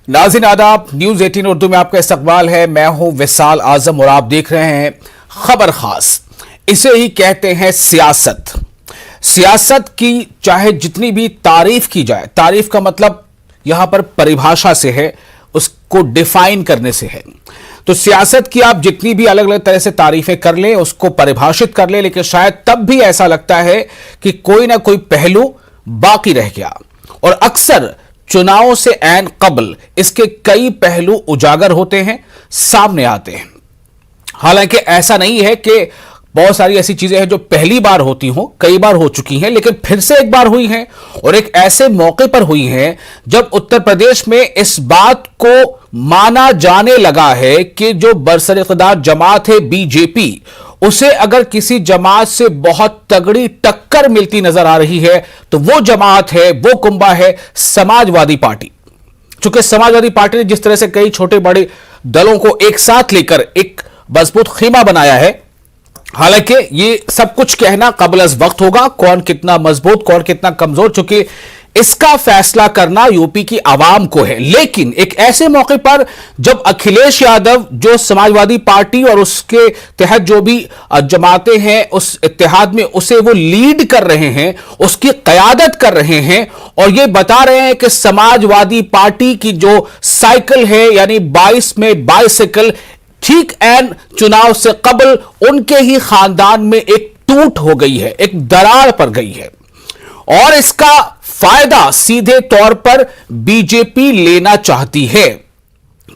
नाज़रीन आदाब, न्यूज 18 उर्दू में आपका इस्तकबाल है। मैं हूं विसाल आजम और आप देख रहे हैं खबर खास। इसे ही कहते हैं सियासत। सियासत की चाहे जितनी भी तारीफ की जाए, तारीफ का मतलब यहां पर परिभाषा से है, उसको डिफाइन करने से है। तो सियासत की आप जितनी भी अलग अलग तरह से तारीफें कर लें, उसको परिभाषित कर लें, लेकिन शायद तब भी ऐसा लगता है कि कोई ना कोई पहलू बाकी रह गया। और अक्सर चुनाव से ऐन कबल इसके कई पहलू उजागर होते हैं, सामने आते हैं। हालांकि ऐसा नहीं है कि बहुत सारी ऐसी चीजें हैं जो पहली बार होती हों, कई बार हो चुकी हैं, लेकिन फिर से एक बार हुई हैं और एक ऐसे मौके पर हुई हैं जब उत्तर प्रदेश में इस बात को माना जाने लगा है कि जो बरसर-ए-इक़्तिदार जमात है बीजेपी, उसे अगर किसी जमात से बहुत तगड़ी टक्कर मिलती नजर आ रही है तो वो जमात है, वो कुंबा है समाजवादी पार्टी। चूंकि समाजवादी पार्टी ने जिस तरह से कई छोटे बड़े दलों को एक साथ लेकर एक मजबूत खीमा बनाया है, हालांकि ये सब कुछ कहना कबल अज़ वक्त होगा, कौन कितना मजबूत कौन कितना कमजोर, चूंकि इसका फैसला करना यूपी की आवाम को है। लेकिन एक ऐसे मौके पर जब अखिलेश यादव जो समाजवादी पार्टी और उसके तहत जो भी जमातें हैं उस इत्तेहाद में उसे वो लीड कर रहे हैं, उसकी कयादत कर रहे हैं और ये बता रहे हैं कि समाजवादी पार्टी की जो साइकिल है यानी 22 में बाइसिकल, ठीक एन चुनाव से कबल उनके ही खानदान में एक टूट हो गई है, एक दरार पड़ गई है और इसका फायदा सीधे तौर पर बीजेपी लेना चाहती है।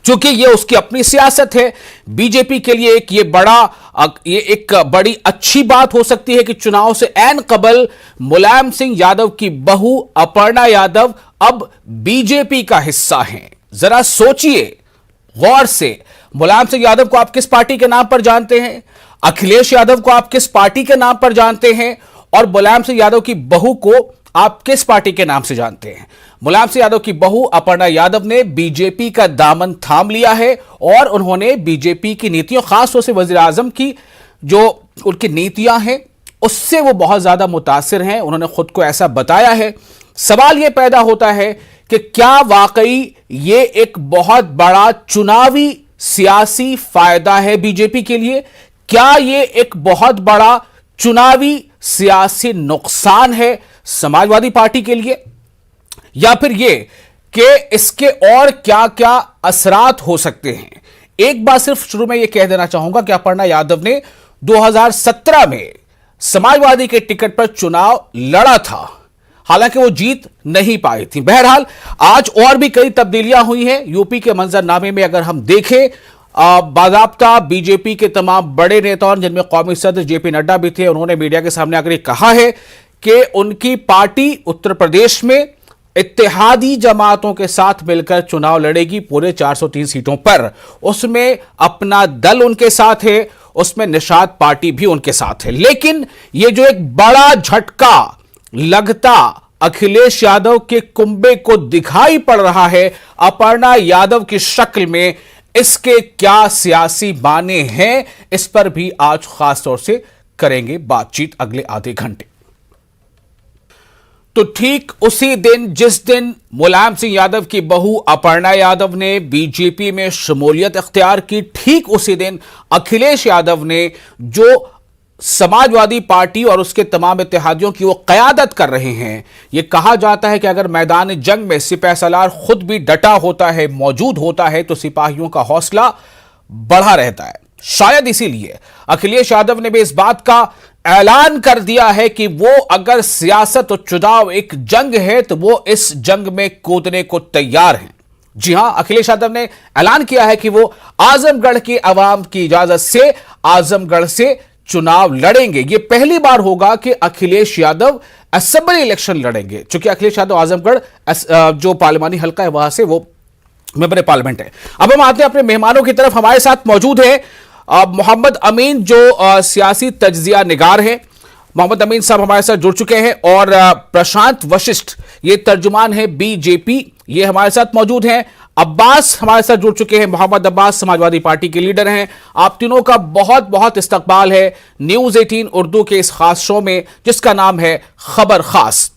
चूंकि ये उसकी अपनी सियासत है, बीजेपी के लिए ये एक बड़ी अच्छी बात हो सकती है कि चुनाव से ऐन कबल मुलायम सिंह यादव की बहू अपर्णा यादव अब बीजेपी का हिस्सा हैं। जरा सोचिए गौर से, मुलायम सिंह यादव को आप किस पार्टी के नाम पर जानते हैं, अखिलेश यादव को आप किस पार्टी के नाम पर जानते हैं और मुलायम सिंह यादव की बहू को आप किस पार्टी के नाम से जानते हैं। मुलायम सिंह यादव की बहू अपर्णा यादव ने बीजेपी का दामन थाम लिया है और उन्होंने बीजेपी की नीतियों, खासतौर से वजीर आजम की जो उनकी नीतियां हैं उससे वो बहुत ज्यादा मुतासिर हैं, उन्होंने खुद को ऐसा बताया है। सवाल यह पैदा होता है कि क्या वाकई ये एक बहुत बड़ा चुनावी सियासी फायदा है बीजेपी के लिए, क्या ये एक बहुत बड़ा चुनावी सियासी नुकसान है समाजवादी पार्टी के लिए, या फिर ये कि इसके और क्या क्या असरात हो सकते हैं। एक बात सिर्फ शुरू में यह कह देना चाहूंगा कि अपर्णा यादव ने 2017 में समाजवादी के टिकट पर चुनाव लड़ा था, हालांकि वो जीत नहीं पाई थी। बहरहाल आज और भी कई तब्दीलियां हुई हैं यूपी के मंजरनामे में। अगर हम देखें, बाज़ाब्ता बीजेपी के तमाम बड़े नेताओं जिनमें कौमी सदर जेपी नड्डा भी थे, उन्होंने मीडिया के सामने आकर कहा है कि उनकी पार्टी उत्तर प्रदेश में इत्तेहादी जमातों के साथ मिलकर चुनाव लड़ेगी पूरे 403 सीटों पर। उसमें अपना दल उनके साथ है, उसमें निषाद पार्टी भी उनके साथ है। लेकिन यह जो एक बड़ा झटका लगता अखिलेश यादव के कुंबे को दिखाई पड़ रहा है अपर्णा यादव की शक्ल में, इसके क्या सियासी माने हैं, इस पर भी आज खास तौर से करेंगे बातचीत अगले आधे घंटे। तो ठीक उसी दिन जिस दिन मुलायम सिंह यादव की बहू अपर्णा यादव ने बीजेपी में शमूलियत इख्तियार की, ठीक उसी दिन अखिलेश यादव ने जो समाजवादी पार्टी और उसके तमाम इत्तेहादियों की वो कयादत कर रहे हैं, यह कहा जाता है कि अगर मैदान जंग में सिपह सलार खुद भी डटा होता है, मौजूद होता है, तो सिपाहियों का हौसला बढ़ा रहता है। शायद इसीलिए अखिलेश यादव ने भी इस बात का ऐलान कर दिया है कि वो अगर सियासत और चुनाव एक जंग है तो वो इस जंग में कूदने को तैयार हैं। जी हां, अखिलेश यादव ने ऐलान किया है कि वो आजमगढ़ की आवाम की इजाजत से आजमगढ़ से चुनाव लड़ेंगे। यह पहली बार होगा कि अखिलेश यादव असेंबली इलेक्शन लड़ेंगे, चूंकि अखिलेश यादव आजमगढ़ जो पार्लिमानी हल्का है वहां से वो मेंबर पार्लियामेंट है। अब हम आते हैं अपने मेहमानों की तरफ। हमारे साथ मौजूद है मोहम्मद अमीन जो सियासी तज्जिया निगार है। मोहम्मद अमीन साहब हमारे साथ जुड़ चुके हैं और प्रशांत वशिष्ठ ये तर्जुमान है बीजेपी, ये हमारे साथ मौजूद हैं। अब्बास हमारे साथ जुड़ चुके हैं, मोहम्मद अब्बास समाजवादी पार्टी के लीडर हैं। आप तीनों का बहुत बहुत इस्तकबाल है न्यूज 18 उर्दू के इस खास शो में जिसका नाम है खबर खास।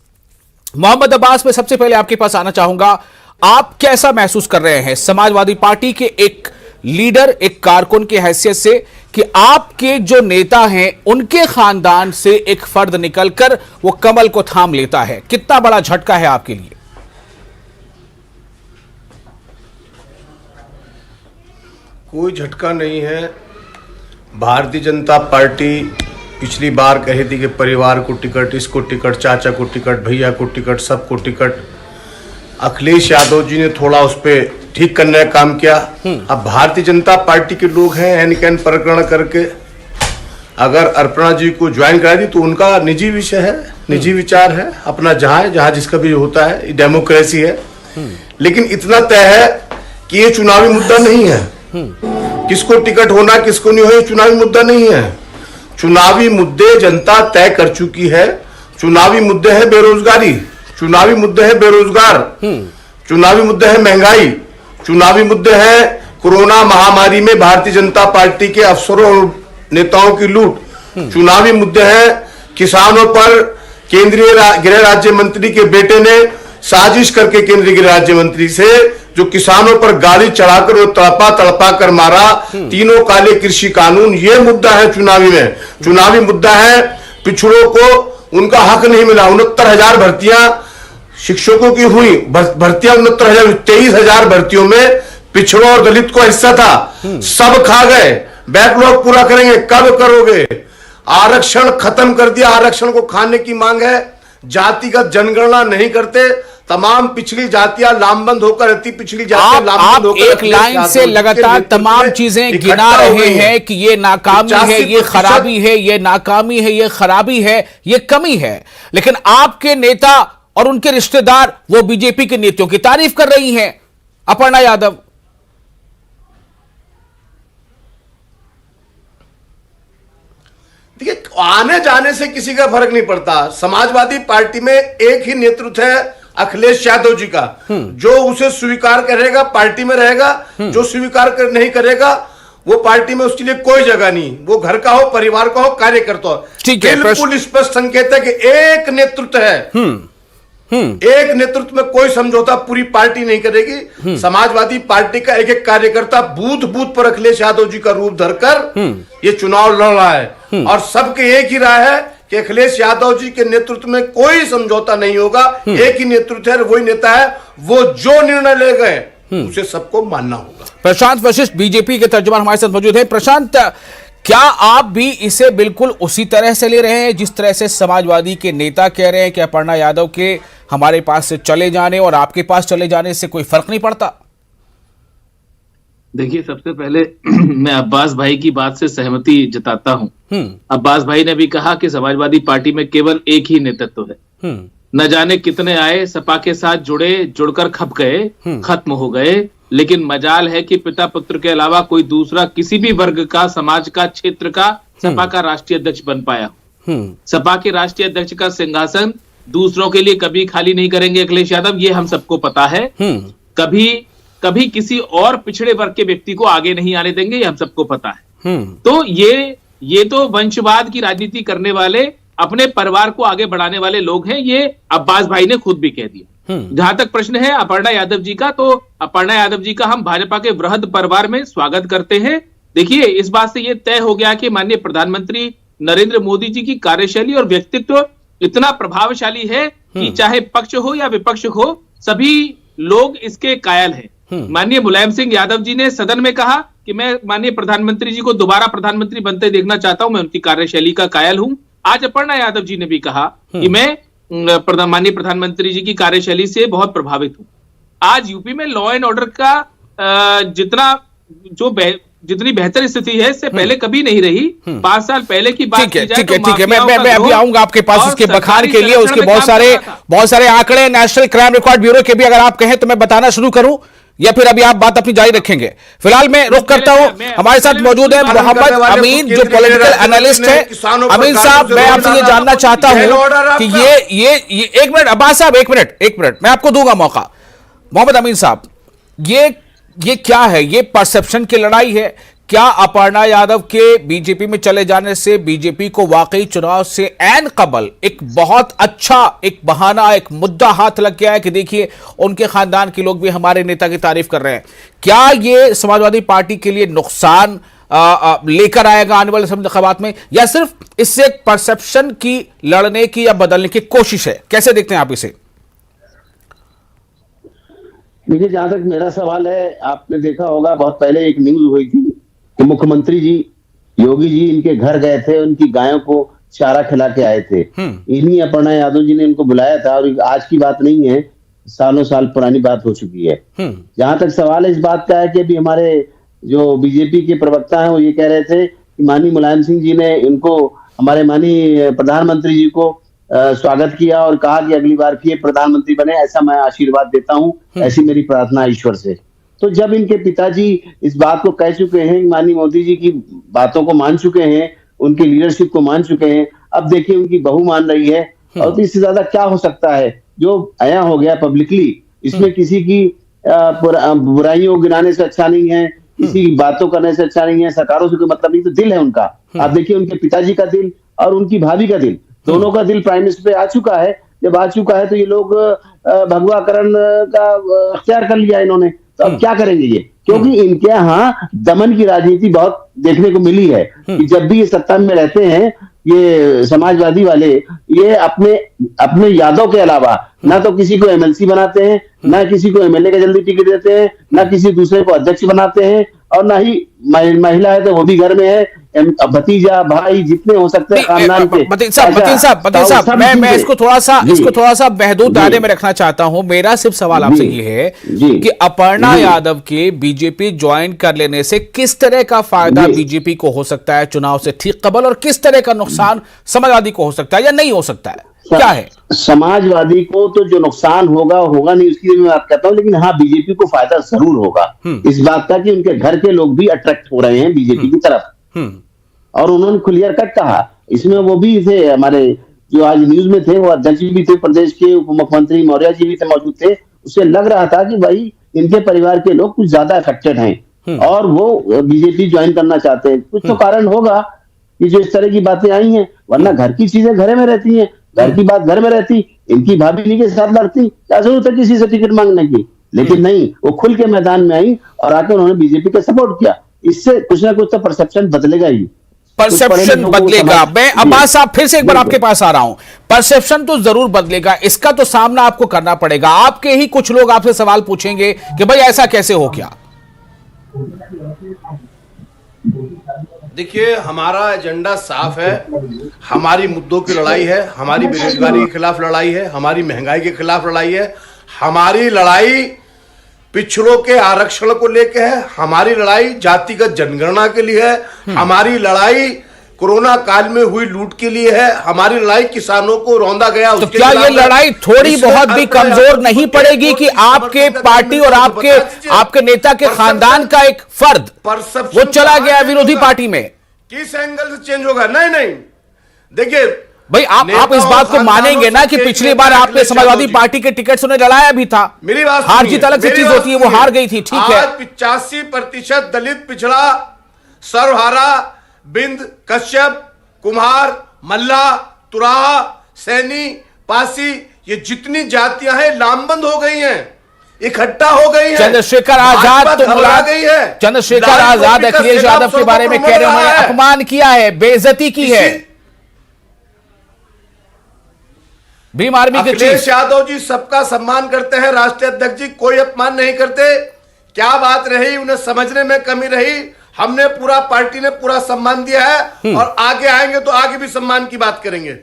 मोहम्मद अब्बास, मैं सबसे पहले आपके पास आना चाहूंगा। आप कैसा महसूस कर रहे हैं समाजवादी पार्टी के एक लीडर, एक कारकुन की हैसियत से, कि आपके जो नेता हैं उनके खानदान से एक फर्द निकलकर वो कमल को थाम लेता है? कितना बड़ा झटका है आपके लिए? कोई झटका नहीं है। भारतीय जनता पार्टी पिछली बार कही थी कि परिवार को टिकट, इसको टिकट, चाचा को टिकट, भैया को टिकट, सबको टिकट। अखिलेश यादव जी ने थोड़ा उस पर ठीक करने का काम किया। अब भारतीय जनता पार्टी के लोग हैं, एन कैन प्रकरण करके अगर अर्पणा जी को ज्वाइन करा दी तो उनका निजी विषय है, निजी विचार है, अपना जहां जिसका भी होता है, डेमोक्रेसी है। लेकिन इतना तय है कि ये चुनावी मुद्दा नहीं है। किसको टिकट होना, किसको नहीं हो, ये चुनावी मुद्दा नहीं है। चुनावी मुद्दे जनता तय कर चुकी है। चुनावी मुद्दे है बेरोजगारी, चुनावी मुद्दे है बेरोजगार, चुनावी मुद्दे है महंगाई, चुनावी मुद्दे है कोरोना महामारी में भारतीय जनता पार्टी के अफसरों और नेताओं की लूट, चुनावी मुद्दे हैं किसानों पर केंद्रीय गृह राज्य मंत्री के बेटे ने साजिश करके केंद्रीय गृह राज्य मंत्री से जो किसानों पर गाड़ी चढ़ाकर वो तड़पा कर मारा, तीनों काले कृषि कानून, ये मुद्दा है चुनावी में। चुनावी मुद्दा है पिछड़ों को उनका हक नहीं मिला। 69,000 भर्तियां शिक्षकों की हुई, भर्तियां 69,000, 23,000 भर्तियों में पिछड़ों और दलित को हिस्सा था, सब खा गए। बैकलॉग पूरा करेंगे, कब करोगे? आरक्षण खत्म कर दिया, आरक्षण को खाने की मांग है। जातिगत जनगणना नहीं करते, तमाम पिछड़ी जातियां लामबंद होकर रहती, पिछड़ी जातियां लामबंद होकर। एक लाइन से लगातार तमाम चीजें गिना रहे हैं कि ये नाकामी है, ये खराबी है, ये नाकामी है, ये खराबी है, ये कमी है। लेकिन आपके नेता और उनके रिश्तेदार वो बीजेपी के नेताओं की तारीफ कर रही हैं। अपर्णा यादव, देखिए, आने जाने से किसी का फर्क नहीं पड़ता। समाजवादी पार्टी में एक ही नेतृत्व है अखिलेश यादव जी का। जो उसे स्वीकार करेगा पार्टी में रहेगा, जो स्वीकार नहीं करेगा वो पार्टी में उसके लिए कोई जगह नहीं। वो घर का हो, परिवार का हो, कार्यकर्ता हो। बिल्कुल स्पष्ट संकेत है कि एक नेतृत्व है। एक नेतृत्व में कोई समझौता पूरी पार्टी नहीं करेगी। समाजवादी पार्टी का एक एक कार्यकर्ता बूथ बूथ पर अखिलेश यादव जी का रूप धरकर ये चुनाव लड़ रहा है और सबके एक ही राय है कि अखिलेश यादव जी के नेतृत्व में कोई समझौता नहीं होगा। एक ही नेतृत्व है, वही नेता है, वो जो निर्णय ले गए उसे सबको मानना होगा। प्रशांत वशिष्ठ बीजेपी के तर्जुमान हमारे साथ मौजूद है। प्रशांत, क्या आप भी इसे बिल्कुल उसी तरह से ले रहे हैं जिस तरह से समाजवादी के नेता कह रहे हैं कि अपर्णा यादव के हमारे पास से चले जाने और आपके पास चले जाने से कोई फर्क नहीं पड़ता? देखिए, सबसे पहले मैं अब्बास भाई की बात से सहमति जताता हूं। अब्बास भाई ने भी कहा कि समाजवादी पार्टी में केवल एक ही नेतृत्व है। न जाने कितने आए, सपा के साथ जुड़कर खप गए, खत्म हो गए, लेकिन मजाल है कि पिता पुत्र के अलावा कोई दूसरा किसी भी वर्ग का, समाज का, क्षेत्र का सपा का राष्ट्रीय अध्यक्ष बन पाया। सपा के राष्ट्रीय अध्यक्ष का सिंहासन दूसरों के लिए कभी खाली नहीं करेंगे अखिलेश यादव, ये हम सबको पता है। कभी किसी और पिछड़े वर्ग के व्यक्ति को आगे नहीं आने देंगे, ये हम सबको पता है। तो ये तो वंशवाद की राजनीति करने वाले, अपने परिवार को आगे बढ़ाने वाले लोग हैं, ये अब्बास भाई ने खुद भी कह दिया। जहां तक प्रश्न है अपर्णा यादव जी का, तो अपर्णा यादव जी का हम भाजपा के वृहद परिवार में स्वागत करते हैं। देखिए, इस बात से यह तय हो गया कि माननीय प्रधानमंत्री नरेंद्र मोदी जी की कार्यशैली और व्यक्तित्व इतना प्रभावशाली है कि चाहे पक्ष हो या विपक्ष हो, सभी लोग इसके कायल हैं। माननीय मुलायम सिंह यादव जी ने सदन में कहा कि मैं माननीय प्रधानमंत्री जी को दोबारा प्रधानमंत्री बनते देखना चाहता हूं, मैं उनकी कार्यशैली का कायल हूं। आज अपर्णा यादव जी ने भी कहा कि मैं माननीय प्रधानमंत्री जी की कार्यशैली से बहुत प्रभावित हूं। आज यूपी में लॉ एंड ऑर्डर का जितनी बेहतर स्थिति है, इससे पहले कभी नहीं रही। 5 साल पहले की बात की जाए तो ठीक है, मैं अभी आऊंगा आपके पास उसके बखान के लिए। उसके बहुत सारे आंकड़े नेशनल क्राइम रिकॉर्ड ब्यूरो के भी अगर आप कहें तो मैं बताना शुरू करूं, या फिर अभी आप बात अपनी जारी रखेंगे? फिलहाल मैं रुख करता हूं। हमारे साथ मौजूद है मोहम्मद अमीन, जो पॉलिटिकल एनालिस्ट है। अमीन साहब, मैं आपसे ये जानना चाहता हूं कि ये एक मिनट अब्बास साहब, एक मिनट मैं आपको दूंगा मौका। मोहम्मद अमीन साहब, ये क्या है? ये परसेप्शन की लड़ाई है क्या अपर्णा यादव के बीजेपी में चले जाने से बीजेपी को वाकई चुनाव से ऐन कबल एक बहुत अच्छा एक बहाना, एक मुद्दा हाथ लग गया है कि देखिए उनके खानदान के लोग भी हमारे नेता की तारीफ कर रहे हैं? क्या ये समाजवादी पार्टी के लिए नुकसान लेकर आएगा आने वाले इंतखाबात में, या सिर्फ इससे एक परसेप्शन की लड़ने की या बदलने की कोशिश है? कैसे देखते हैं आप इसे? देखिए, जहां तक मेरा सवाल है, आपने देखा होगा बहुत पहले एक न्यूज हुई थी कि मुख्यमंत्री जी योगी जी इनके घर गए थे, उनकी गायों को चारा खिला के आए थे। इन्हीं अपर्णा यादव जी ने इनको बुलाया था, और आज की बात नहीं है, सालों साल पुरानी बात हो चुकी है। जहां तक सवाल है इस बात का है कि अभी हमारे जो बीजेपी के प्रवक्ता हैं वो ये कह रहे थे कि माननीय मुलायम सिंह जी ने इनको, हमारे माननीय प्रधानमंत्री जी को स्वागत किया और कहा कि अगली बार फिर प्रधानमंत्री बने, ऐसा मैं आशीर्वाद देता हूं, ऐसी मेरी प्रार्थना ईश्वर से। तो जब इनके पिताजी इस बात को कह चुके हैं, माननीय मोदी जी की बातों को मान चुके हैं, उनकी लीडरशिप को मान चुके हैं, अब देखिए उनकी बहू मान रही है, और तो इससे ज्यादा क्या हो सकता है? जो आया हो गया पब्लिकली, इसमें किसी की बुराइयों गिनाने से अच्छा नहीं है, किसी बातों करने से अच्छा नहीं है, सरकारों से कोई मतलब नहीं। तो दिल है उनका, आप देखिए उनके पिताजी का दिल और उनकी भाभी का दिल, दोनों का दिल प्राइम मिनिस्टर पे आ चुका है। जब आ चुका है तो ये लोग भगवाकरण का अख्तियार कर लिया इन्होंने, तो अब क्या करेंगे ये? क्योंकि इनके यहाँ दमन की राजनीति बहुत देखने को मिली है कि जब भी ये सत्ता में रहते हैं, ये समाजवादी वाले, ये अपने यादों के अलावा ना तो किसी को एमएलसी बनाते हैं, ना किसी को एमएलए का जल्दी टिकट देते हैं, ना किसी दूसरे को अध्यक्ष बनाते हैं, और ना ही महिला है तो वो भी घर में है, भतीजा भाई जितने हो सकते हैं खानदान के। मतीन साहब, मैं इसको थोड़ा सा महदूद दायरे में रखना चाहता हूं। मेरा सिर्फ सवाल आपसे ये है कि अपर्णा यादव के बीजेपी ज्वाइन कर लेने से किस तरह का फायदा बीजेपी को हो सकता है चुनाव से ठीक कबल, और किस तरह का नुकसान समाजवादी को हो सकता है या नहीं हो सकता है? क्या है? समाजवादी को तो जो नुकसान होगा नहीं, उसकी मैं बात करता हूँ, लेकिन हाँ बीजेपी को फायदा जरूर होगा इस बात का कि उनके घर के लोग भी अट्रैक्ट हो रहे हैं बीजेपी की तरफ। और उन्होंने क्लियर कट कहा, इसमें वो भी थे, हमारे जो आज न्यूज में थे, वो अध्यक्ष भी थे प्रदेश के, उप मुख्यमंत्री मौर्य जी भी थे, मौजूद थे। उससे लग रहा था कि भाई इनके परिवार के लोग कुछ ज्यादा अफेक्टेड हैं और वो बीजेपी ज्वाइन करना चाहते हैं। कुछ तो कारण होगा कि जो इस तरह की बातें आई हैं, वरना घर की चीजें घर में रहती हैं, घर की बात घर में रहती, इनकी भाभी के साथ लड़ती, क्या जरूरत है किसी से टिकट मांगने की? लेकिन नहीं, वो खुल के मैदान में आई और आकर उन्होंने बीजेपी का सपोर्ट किया। इससे कुछ ना कुछ तो परसेप्शन बदलेगा ही, परसेप्शन बदलेगा। मैं अब्बास साहब फिर से एक बार आपके पास आ रहा हूं। परसेप्शन तो जरूर बदलेगा, इसका तो सामना आपको करना पड़ेगा। आपके ही कुछ लोग आपसे सवाल पूछेंगे कि भाई ऐसा कैसे हो गया? देखिए, हमारा एजेंडा साफ है, हमारी मुद्दों की लड़ाई है, हमारी बेरोजगारी के खिलाफ लड़ाई है, हमारी महंगाई के खिलाफ लड़ाई है, हमारी लड़ाई पिछड़ों के आरक्षण को लेकर है, हमारी लड़ाई जातिगत जनगणना के लिए है, हमारी लड़ाई कोरोना काल में हुई लूट के लिए है, हमारी लड़ाई किसानों को रौंदा गया तो क्या ये लड़ाई थोड़ी बहुत भी कमजोर नहीं पड़ेगी कि आपके पार्टी और आपके नेता के खानदान का एक फर्द वो चला गया विरोधी पार्टी में? किस एंगल से चेंज होगा? नहीं, देखिए भाई आप इस बात को मानेंगे ना कि पिछली बार आपने समाजवादी पार्टी के टिकट से उन्हें लड़ाया भी था। मेरी बात हार जीत अलग सी चीज होती है, वो हार गई थी, ठीक है। 85% दलित पिछड़ा, सर्वहारा, बिंद, कश्यप, कुम्हार, मल्ला, तुराहा, सैनी, पासी, ये जितनी जातियां हैं लामबंद हो गई हैं, इकट्ठा हो गई हैं। चंद्रशेखर आजाद तो घबरा गई है। चंद्रशेखर आजाद अखिलेश यादव के बारे में कह रहे हैं अपमान किया है, बेइज्जती की है। भीम आर्मी के अखिलेश यादव जी सबका सम्मान करते हैं, राष्ट्रीय अध्यक्ष जी कोई अपमान नहीं करते। क्या बात रही, उन्हें समझने में कमी रही, हमने पूरा पार्टी ने पूरा सम्मान दिया है और आगे आएंगे तो आगे भी सम्मान की बात करेंगे।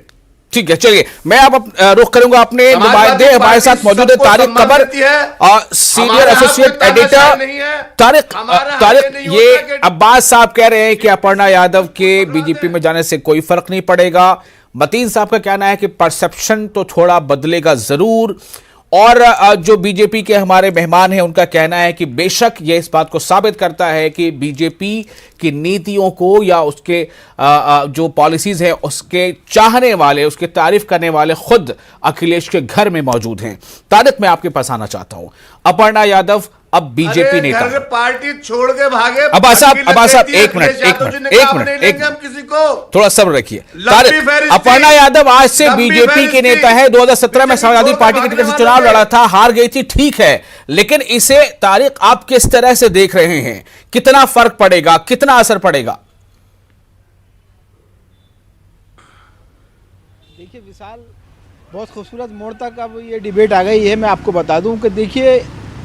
ठीक है, चलिए मैं अब रुख करूंगा अपने नुमाइंदे हमारे साथ मौजूद है Tariq cover, senior associate editor. Tariq, ये अब्बास साहब कह रहे हैं कि अपर्णा यादव के बीजेपी में जाने से कोई फर्क नहीं पड़ेगा। मतीन साहब का कहना है कि परसेप्शन तो थोड़ा बदलेगा जरूर, और जो बीजेपी के हमारे मेहमान हैं उनका कहना है कि बेशक यह इस बात को साबित करता है कि बीजेपी की नीतियों को या उसके जो पॉलिसीज हैं उसके चाहने वाले, उसके तारीफ करने वाले खुद अखिलेश के घर में मौजूद हैं। तारिक, मैं आपके पास आना चाहता हूं। अपर्णा यादव अब बीजेपी नेता घर पार्टी छोड़ के भागे। अब्बास साहब एक मिनट हम किसी को थोड़ा सब्र रखिए। अपर्णा यादव आज से बीजेपी के नेता है। 2017 में समाजवादी पार्टी के टिकट से चुनाव लड़ा था, हार गई थी, ठीक है, लेकिन इसे तारिक आप किस तरह से देख रहे हैं? कितना फर्क पड़ेगा, कितना असर पड़ेगा? देखिए विशाल, बहुत खूबसूरत मोड़ तक अब ये डिबेट आ गई है। मैं आपको बता दूं कि देखिए,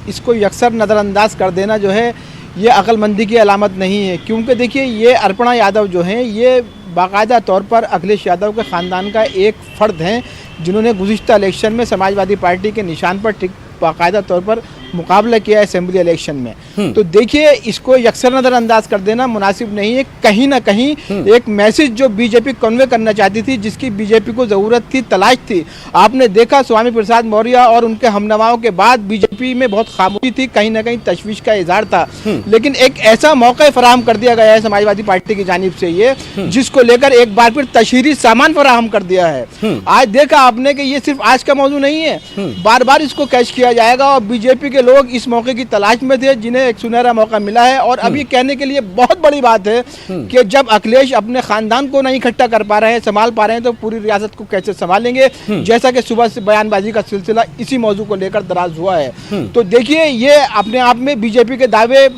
इसको अक्सर नज़रअंदाज कर देना जो है ये अक्लमंदी की अलामत नहीं है, क्योंकि देखिए ये अर्पणा यादव जो हैं ये बाकायदा तौर पर अखिलेश यादव के ख़ानदान का एक फ़र्द हैं, जिन्होंने गुज़िश्ता इलेक्शन में समाजवादी पार्टी के निशान पर बाकायदा तौर पर मुकाबला किया असेंबली इलेक्शन में। तो देखिए, इसको अक्सर नज़रअंदाज कर देना मुनासिब नहीं है। कहीं ना कहीं एक मैसेज जो बीजेपी कन्वे करना चाहती थी, जिसकी बीजेपी को ज़रूरत थी, तलाश थी, आपने देखा स्वामी प्रसाद मौर्य और उनके हमनवाओं के बाद बीजेपी में बहुत खामोशी थी, कहीं ना कहीं तशवीश का इजहार था। लेकिन एक ऐसा मौका फराहम कर दिया गया है समाजवादी पार्टी की जानिब से ये, जिसको लेकर एक बार फिर तशहीरी सामान फराहम कर दिया है। आज देखा आपने कि ये सिर्फ आज का मौजू नहीं है, बार बार इसको कैच किया जाएगा और बीजेपी के लोग इस मौके की तलाश में थे, जिन्हें एक सुनहरा मौका मिला है। और अब ये कहने के लिए बहुत बड़ी बात है कि जब अखिलेश अपने खानदान को नहीं इकट्ठा कर पा रहे हैं, संभाल पा रहे हैं, तो पूरी रियासत को कैसे संभालेंगे? जैसा कि सुबह से बयानबाजी का सिलसिला इसी मौजू को लेकर दराज हुआ है। तो देखिए, ये अपने आप में बीजेपी के दावे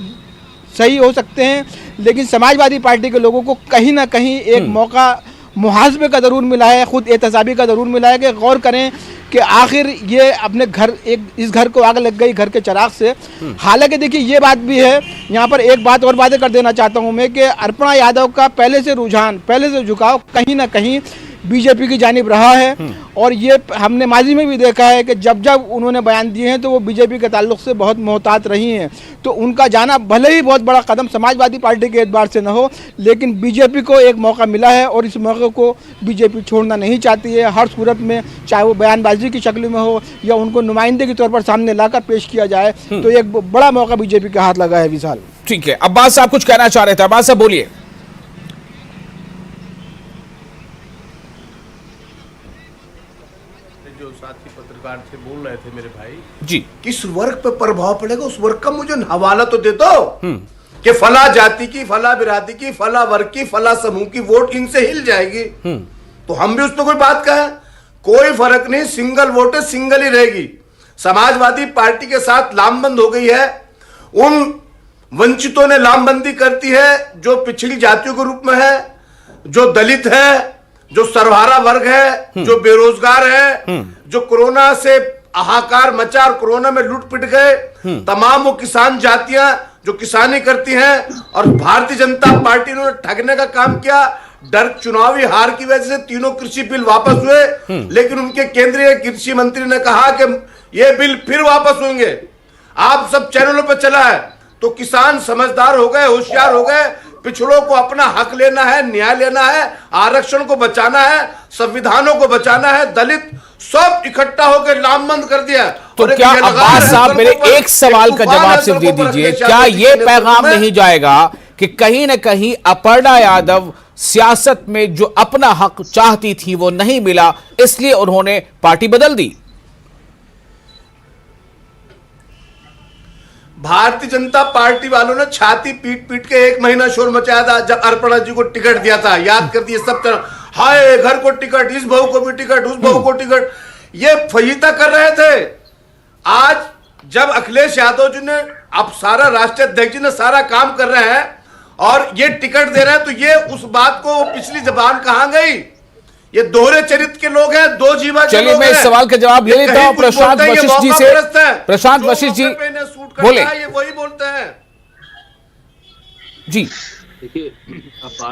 सही हो सकते हैं, लेकिन समाजवादी पार्टी के लोगों को कहीं ना कहीं एक मौका मुहासबे का ज़रूर मिला है, खुद एहतसाबी का ज़रूर मिला है कि गौर करें कि आखिर ये अपने घर, इस घर को आग लग गई घर के चिराग से। हालांकि देखिए, ये बात भी है, यहाँ पर एक बात और वादे कर देना चाहता हूँ मैं कि अर्पणा यादव का पहले से रुझान, पहले से झुकाव कहीं ना कहीं बीजेपी की जानिब रहा है। और ये हमने माजी में भी देखा है कि जब जब उन्होंने बयान दिए हैं तो वो बीजेपी के ताल्लुक से बहुत मोहतात रही हैं। तो उनका जाना भले ही बहुत बड़ा कदम समाजवादी पार्टी के एतबार से न हो, लेकिन बीजेपी को एक मौका मिला है और इस मौके को बीजेपी छोड़ना नहीं चाहती है हर सूरत में, चाहे वो बयानबाजी की शक्ल में हो या उनको नुमाइंदे के तौर पर सामने लाकर पेश किया जाए। तो एक बड़ा मौका बीजेपी के हाथ लगा है विशाल। ठीक है, अब्बास साहब कुछ कहना चाह रहे थे, अब्बास साहब बोलिए। जो साथी पत्रकार थे बोल रहे थे मेरे भाई जी, किस वर्ग पे प्रभाव पड़ेगा, उस वर्ग का मुझे हवाला तो दे दो कि फला जाति की, फला बिरादरी की, फला वर्ग की, फला समूह की वोट इनसे हिल जाएगी। तो हम भी उस पर कोई बात कहें, कोई फर्क नहीं, सिंगल वोट है, सिंगल ही रहेगी। समाजवादी पार्टी के साथ लामबंद हो गई है, उन वंचितों ने लामबंदी करती है जो पिछड़ी जातियों के रूप में है, जो दलित है, जो सर्वहारा वर्ग है, जो बेरोजगार है, जो कोरोना से हाहाकार मचा और कोरोना में लूट पिट गए, तमाम वो किसान जातियां जो किसानी करती हैं। और भारतीय जनता पार्टी ने ठगने का काम किया। डर चुनावी हार की वजह से तीनों कृषि बिल वापस हुए, लेकिन उनके केंद्रीय कृषि मंत्री ने कहा कि ये बिल फिर वापस होंगे। आप सब चैनलों पर चला है, तो किसान समझदार हो गए, होशियार हो गए। पिछड़ों को अपना हक लेना है, न्याय लेना है, आरक्षण को बचाना है, संविधानों को बचाना है, दलित सब इकट्ठा होकर लामबंद कर दिया। तो क्या अब्बास साहब मेरे एक सवाल का जवाब सिर्फ दे दीजिए, क्या ये पैगाम नहीं जाएगा कि कहीं ना कहीं अपर्णा यादव सियासत में जो अपना हक चाहती थी वो नहीं मिला, इसलिए उन्होंने पार्टी बदल दी? भारतीय जनता पार्टी वालों ने छाती पीट पीट के 1 महीना शोर मचाया था जब अर्पणा जी को टिकट दिया था। याद कर दिए सब तरह, हाय घर को टिकट, इस बहू को भी टिकट, उस बहू को टिकट, ये फजीता कर रहे थे। आज जब अखिलेश यादव जी ने, अब सारा राष्ट्रीय अध्यक्ष जी ने सारा काम कर रहे हैं और ये टिकट दे रहे हैं, तो ये उस बात को पिछली जबान कहां गई? ये दोहरे चरित्र के लोग हैं, दो जीवा के लोग हैं। चलिए मैं इस सवाल का जवाब ले लेता हूं प्रशांत वशिष्ठ जी से। प्रशांत वशिष्ठ जी बोले, ये वही बोलते हैं जी। देखिए,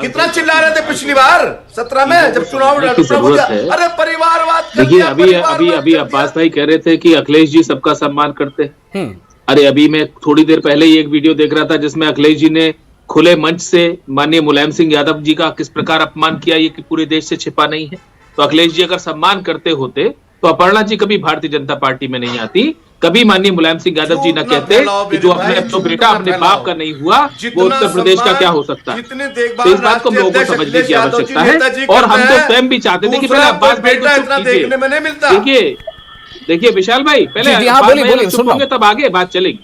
कितना चिल्ला रहे थे पिछली बार 17 में जब चुनाव अरे परिवारवाद। देखिए, अभी अब्बास भाई कह रहे थे कि अखिलेश जी सबका सम्मान करते हैं। अरे अभी मैं थोड़ी देर पहले ही एक वीडियो देख रहा था जिसमें अखिलेश जी ने खुले मंच से माननीय मुलायम सिंह यादव जी का किस प्रकार अपमान किया, ये कि पूरे देश से छिपा नहीं है। तो अखिलेश जी अगर सम्मान करते होते तो अपर्णा जी कभी भारतीय जनता पार्टी में नहीं आती, कभी माननीय मुलायम सिंह यादव जी न कहते कि जो अपने बेटा अपने बाप का नहीं हुआ वो उत्तर प्रदेश का क्या हो सकता है। तो इस बात को लोगों को समझने की आवश्यकता है और हम तो स्वयं भी चाहते थे कि पहले अब्बास भाई को चुप कीजिए। देखिए विशाल भाई, पहले बोलिए तब आगे बात चलेगी।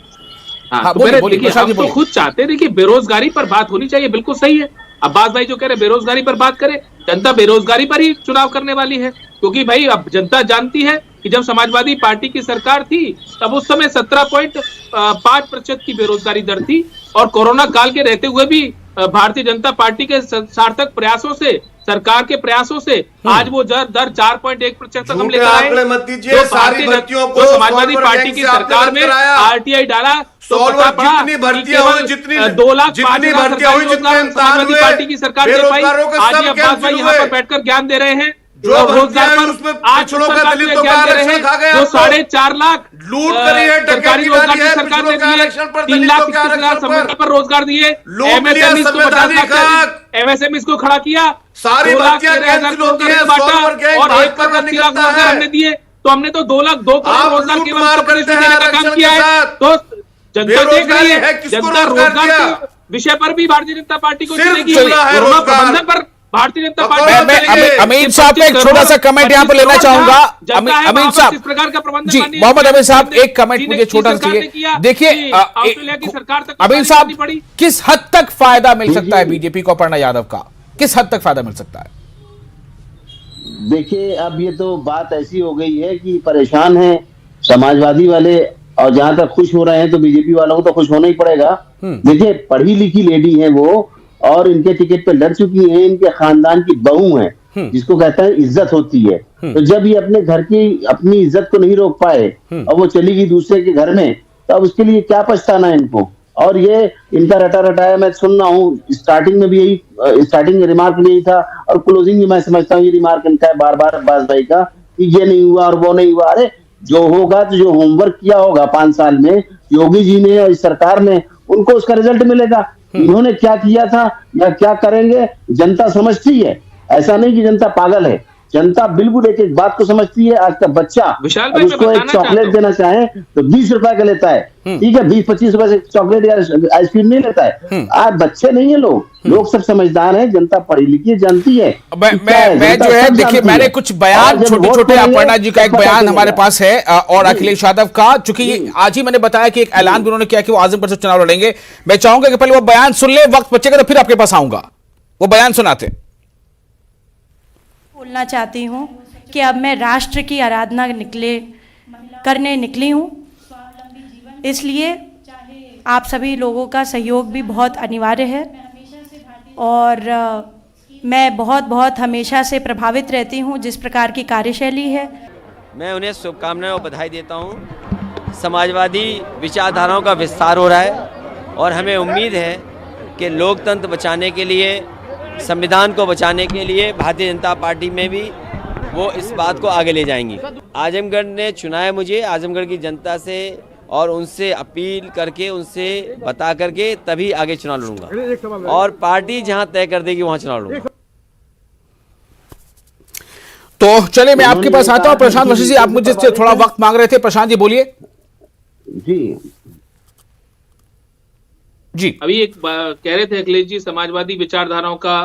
हाँ, तो बोलिए, मेरे बोलिए, देखिए प्रशांत जी हम तो बोलिए। खुद चाहते हैं, देखिए बेरोजगारी पर बात होनी चाहिए, बिल्कुल सही है। अब्बास भाई जो कह रहे हैं बेरोजगारी पर बात करें, जनता बेरोजगारी पर ही चुनाव करने वाली है, क्योंकि भाई अब जनता जानती है कि जब समाजवादी पार्टी की सरकार थी तब उस समय 17.5% की बेरोजगारी दर थी, और कोरोना काल के रहते हुए भी भारतीय जनता पार्टी के सार्थक प्रयासों से, सरकार के प्रयासों से आज वो दर 4.1% तक हम झूठे लेकर आए। आंकड़े मत दीजिए, जो सारी भर्तियों को समाजवादी सॉल्वर पार्टी गैंग की से आपने सरकार बंद में कराया। आरटीआई डाला तो सॉल्वर पता पड़ा जितनी भर्तियां हुई, जितनी 2,05,000 भर्तियां हुई, जितने इम्तिहान समाजवादी हुए, पार्टी की सरकार दे पाई। बेरोजगारों के आज सब ये अब्बास भाई कैंसिल यहाँ हुए। पर बैठकर ज्ञान दे रहे हैं जो रोजगार भर्तियां पर। उसमें आज पिछड़ों का, सरकार दलितों का ज्ञान दे रहे आरक्षण खा गए हैं जो आप लोग। 4.5 लाख लूट करी है, सरकारी डकैती रोजगार डाली की है, सरकार ने पिछड़ों के दिए, आरक्षण पर, 3,21,000 दलितों के संविदा पर रोजगार दिए, लूट लिया एमएसएमई को 50 संवैधानिक लाख हक। एमएसएमई को खड़ा किया, सारी 2,13,000 भर्तियां करोड़ का कैंसिल ऋण बांटा, सॉल्वर गैंग और भाजपा 1 का करोड़ 80 लाख निकलता रोजगार है। हमने दिए। तो हमने तो 2,02 करोड़ आप रोजगार लूट केवल मार उत्तर प्रदेश करते में हैं देने का काम आरक्षण किया के है। साथ। तो जनता देख रही बेरोजगारी है, है, किसको जनता रोजगार रोजगार दिया? के विषय पर भी भारतीय जनता पार्टी को सिर्फ चलेगी, जुमला है कोरोना रोजगार। प्रबंधन पर भारतीय जनता मैं- पार्टी मैं चलेगी। अमीन साहब का एक छोटा सा कमेंट यहाँ पर लेना चाहूंगा। अमीन साहब, इस प्रकार का प्रबंधन जी माननीय मोहम्मद अमीन साहब, चीनी एक कमेंट मुझे छोटा सा सरकार ने चाहिए। किया देखिए कि ऑस्ट्रेलिया की सरकार तक अमीन करनी साहब, पड़ी। किस हद तक फायदा मिल सकता है बीजेपी को अपर्णा यादव का, किस हद तक फायदा मिल सकता है? देखिए, अब ये तो बात ऐसी हो गई है कि परेशान है समाजवादी वाले, और जहां तक खुश हो रहे हैं तो बीजेपी वालों को तो खुश होना ही पड़ेगा। देखिए, पढ़ी लिखी लेडी है वो, और इनके टिकट पे लड़ चुकी है, इनके खानदान की बहू है, जिसको कहता है इज्जत होती है। तो जब ये अपने घर की अपनी इज्जत को नहीं रोक पाए और वो चली गई दूसरे के घर में, तो अब उसके लिए क्या पछताना है इनको। और ये इनका रटा रटाया मैं सुन रहा हूँ, स्टार्टिंग में भी यही, स्टार्टिंग रिमार्क भी यही था, और क्लोजिंग भी मैं समझता हूँ ये रिमार्क इनका है बार बार अब्बास भाई का, कि ये नहीं हुआ और वो नहीं हुआ। अरे जो होगा, तो जो होमवर्क किया होगा 5 साल में योगी जी ने और इस सरकार ने, उनको उसका रिजल्ट मिलेगा। इन्होंने क्या किया था या क्या करेंगे जनता समझती है। ऐसा नहीं कि जनता पागल है, जनता बिल्कुल एक एक बात को समझती है। आज का बच्चा विशाल अब भाई, मैं उसको एक बताना चाहता चॉकलेट हूं। देना चाहे तो 20 रुपए का लेता है, ठीक है, 20-25 रुपए से चॉकलेट या आइसक्रीम नहीं लेता है। आज बच्चे नहीं है लोग सब समझदार हैं, जनता पढ़ी लिखी जानती है। मैं जो है, देखिए मैंने कुछ बयान छोटे छोटे, अपर्णा जी का एक बयान हमारे पास है और अखिलेश यादव का, चूंकि आज ही मैंने बताया कि एक ऐलान भी उन्होंने किया कि वो आजमगढ़ से चुनाव लड़ेंगे। मैं चाहूंगा कि पहले वो बयान सुन ले, वक्त बचेगा तो फिर आपके पास आऊंगा। वो बयान सुनाते। बोलना चाहती हूँ कि अब मैं राष्ट्र की आराधना करने निकली हूँ, इसलिए आप सभी लोगों का सहयोग भी बहुत अनिवार्य है। और मैं बहुत हमेशा से प्रभावित रहती हूँ जिस प्रकार की कार्यशैली है। मैं उन्हें शुभकामनाएं और बधाई देता हूँ। समाजवादी विचारधाराओं का विस्तार हो रहा है और हमें उम्मीद है कि लोकतंत्र बचाने के लिए, संविधान को बचाने के लिए भारतीय जनता पार्टी में भी वो इस बात को आगे ले जाएंगी। आजमगढ़ ने चुना है मुझे, आजमगढ़ की जनता से और उनसे अपील करके, उनसे बता करके तभी आगे चुनाव लड़ूंगा, और पार्टी जहां तय कर देगी वहां चुनाव लड़ूंगा। तो चलिए मैं आपके पास आता हूं। प्रशांत वशिष्ठ जी, आप मुझे थोड़ा वक्त मांग रहे थे। प्रशांत जी बोलिए। जी अभी एक कह रहे थे अखिलेश जी, समाजवादी विचारधाराओं का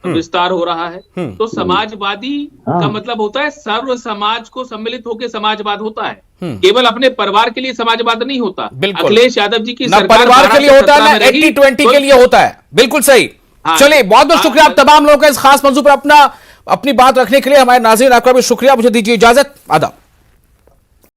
विस्तार हो रहा है। तो समाजवादी का मतलब होता है सर्व समाज को सम्मिलित होकर समाजवाद होता है, केवल अपने परिवार के लिए समाजवाद नहीं होता। अखिलेश यादव जी की ना सरकार परिवार के लिए होता है, ना 80-20 तो के लिए होता है। बिल्कुल सही। चलिए, बहुत बहुत शुक्रिया आप तमाम लोगों का इस खास मौजू पर अपनी बात रखने के लिए। हमारे नाज़रीन, आपका भी शुक्रिया। मुझे दीजिए इजाजत। आदाब।